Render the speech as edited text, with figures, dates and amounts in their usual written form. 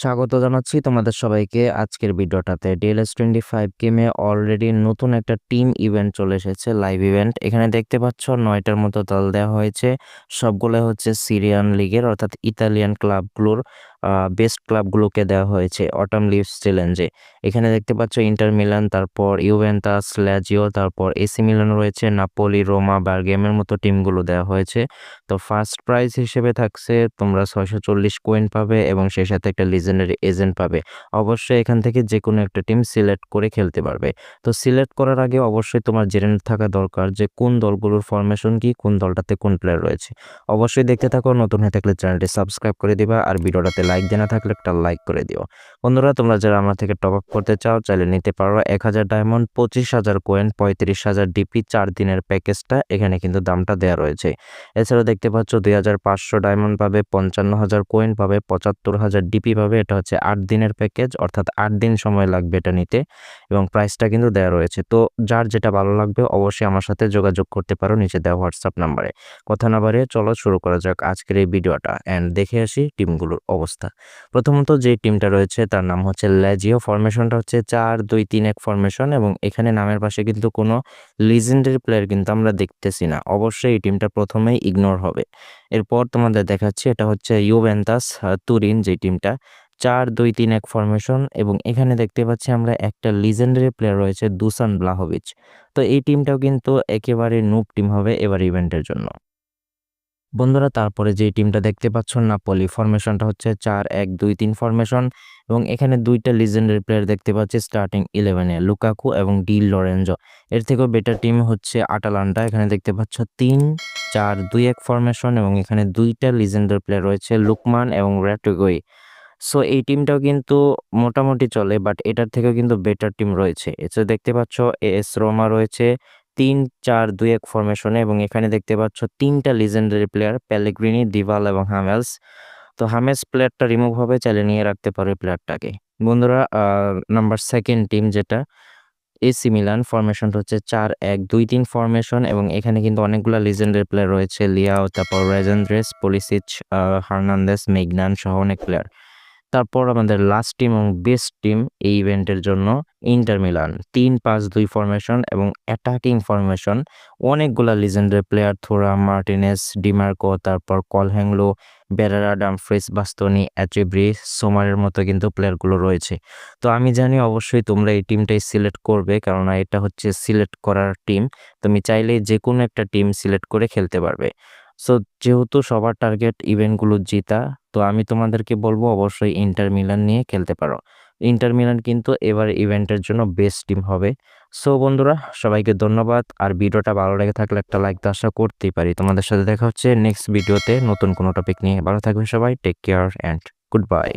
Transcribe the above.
স্বাগত জানাচ্ছি তোমাদের সবাইকে আজকের ভিডিওটাতে। DLS25 গেমে অলরেডি নতুন একটা টিম ইভেন্ট চলে এসেছে, লাইভ ইভেন্ট। এখানে দেখতে পাচ্ছ 9টার মতো দল দেওয়া হয়েছে। সবগুলো হচ্ছে সিরিয়ান লিগের অর্থাৎ ইতালিয়ান ক্লাবগুলোর বেস্ট ক্লাবগুলোকে দেওয়া হয়েছে অটাম লিভস চ্যালেঞ্জে। এখানে দেখতে পাচ্ছ ইন্টার মিলান, তারপর ইউভেন্টাস, ল্যাজিও, তারপর এসি মিলান রয়েছে, নাপোলি, রোমা, বার্গেমের মতো টিমগুলো দেওয়া হয়েছে। তো ফার্স্ট প্রাইজ হিসেবে থাকছে তোমরা 640 কয়েন পাবে এবং সেই সাথে একটা লিজেন্ডারি এজেন্ট পাবে। অবশ্যই এখান থেকে যে কোনো একটা টিম সিলেক্ট করে খেলতে পারবে। তো সিলেক্ট করার আগে অবশ্যই তোমার জেনে থাকা দরকার যে কোন দলগুলোর ফরমেশন কি, কোন দলটাতে কোন প্লেয়ার রয়েছে। অবশ্যই দেখতে থাকো, নতুন হয়ে থাকলে চ্যানেলটি সাবস্ক্রাইব করে দিবা আর ভিডিওটাতে লাইক দেনা থাকলে একটা লাইক করে দিও। বন্ধুরা, তোমরা যারা আমার থেকে টপ আপ করতে চাও চাইলে নিতে পারো। 1000 ডায়মন্ড, 25,000 কয়েন, 35,000 ডিপি, 4 দিনের প্যাকেজটা এখানে কিন্তু দামটা দেওয়া রয়েছে। এছাড়াও দেখতে পাচ্ছ 2500 ডায়মন্ড পাবে, 55,000 কয়েন পাবে, 75,000 ডিপি পাবে। এটা হচ্ছে 8 দিনের প্যাকেজ, অর্থাৎ 8 দিন সময় লাগবে এটা নিতে এবং প্রাইসটা কিন্তু দেওয়া রয়েছে। তো যার যেটা ভালো লাগবে অবশ্যই আমার সাথে যোগাযোগ করতে পারো নিচে দেওয়া হোয়াটসঅ্যাপ নাম্বারে। কথা না বাড়িয়ে চলো শুরু করা যাক আজকের এই ভিডিওটা অ্যান্ড দেখে আসি টিমগুলোর অবস্থা। প্রথমত যে টিমটা রয়েছে তার নাম হচ্ছে ল্যাজিও। ফরমেশনটা হচ্ছে 4-2-3-1 ফরমেশন এবং এখানে নামের পাশে কিন্তু কোনো লিজেন্ডারি প্লেয়ার কিন্তু আমরা দেখতেছি না। অবশ্যই এই টিমটা প্রথমেই ইগনোর হবে। এরপর তোমাদের দেখাচ্ছি এটা হচ্ছে ইউভেন্টাস তুরিন, যে টিমটা 4-2-3-1 ফরমেশন এবং এখানে দেখতে পাচ্ছি আমরা একটা লিজেন্ডারি প্লেয়ার রয়েছে দুসান ব্লাহোভিচ। তো এই টিমটাও কিন্তু একেবারে নুব টিম হবে এবার ইভেন্টের জন্য। বন্ধুরা, তারপরে যে টিমটা দেখতে পাচ্ছ নাপোলি, ফরমেশনটা হচ্ছে 4-1-2-3 ফরমেশন এবং এখানে দুইটা লিজেন্ডারি প্লেয়ার দেখতে পাচ্ছি স্টার্টিং 11-এ, লুকাকু এবং ডি লরেঞ্জো। এর থেকেও বেটার টিম হচ্ছে আটালান্টা। এখানে দেখতে পাচ্ছ 3-4-2-1 ফরমেশন এবং এখানে দুইটা লিজেন্ডারি প্লেয়ার রয়েছে, লুকমান এবং র্যাটুগুই। সো এই টিমটাও কিন্তু মোটামুটি চলে, বাট এটার থেকেও কিন্তু বেটার টিম রয়েছে। এছাড়া দেখতে পাচ্ছ এএস রোমা রয়েছে 3-4-2-1 ফরমেশনে এবং এখানে দেখতে পাচ্ছ তিনটা লিজেন্ডারি প্লেয়ার, পেলেগ্রিনি, দিভাল এবং হামেলস। তো হামেলস প্লেয়ারটা রিমুভ হবে, চাইলে নিয়ে রাখতে পারো প্লেয়ারটাকে। বন্ধুরা, নাম্বার সেকেন্ড টিম যেটা এসি মিলান, ফরমেশনটা হচ্ছে 4-1-2-3 ফরমেশন এবং এখানে কিন্তু অনেকগুলা লিজেন্ডারি প্লেয়ার রয়েছে, লিয়াও, তারপর রেজেন্দ্রেস, পোলিসিচ, হার্নান্দেস, মেগনান সহ অনেক প্লেয়ার। তারপর আমাদের লাস্ট টিম এবং বেস্ট টিম এই ইভেন্টের জন্য ইন্টার মিলান, 3-5-2 ফরমেশন এবং অ্যাটাকিং ফরমেশন। অনেকগুলা লিজেন্ডারি প্লেয়ার, থোরা, মার্টিনেস, ডিমার্কো, তারপর কলহ্যাংলো, বেরেরা, ডামফ্রিস, বাস্তনি, অ্যাচিব্রি, সোমারের মতো কিন্তু প্লেয়ারগুলো রয়েছে। তো আমি জানি অবশ্যই তোমরা এই টিমটাই সিলেক্ট করবে, কেননা এটা হচ্ছে সিলেক্ট করার টিম। তুমি চাইলে যে কোনো একটা টিম সিলেক্ট করে খেলতে পারবে। সো যেহেতু সবার টার্গেট ইভেন্টগুলো জিতা, তো আমি তোমাদেরকে বলবো অবশ্যই ইন্টার মিলান নিয়ে খেলতে পারো। ইন্টার মিলান কিন্তু এবার ইভেন্টের জন্য বেস্ট টিম হবে। সো বন্ধুরা, সবাইকে ধন্যবাদ। আর ভিডিওটা ভালো লেগে থাকলে একটা লাইক তো আশা করতেই পারি। তোমাদের সাথে দেখা হচ্ছে নেক্সট ভিডিওতে নতুন কোনো টপিক নিয়ে। ভালো থাকবেন সবাই, take care and good bye.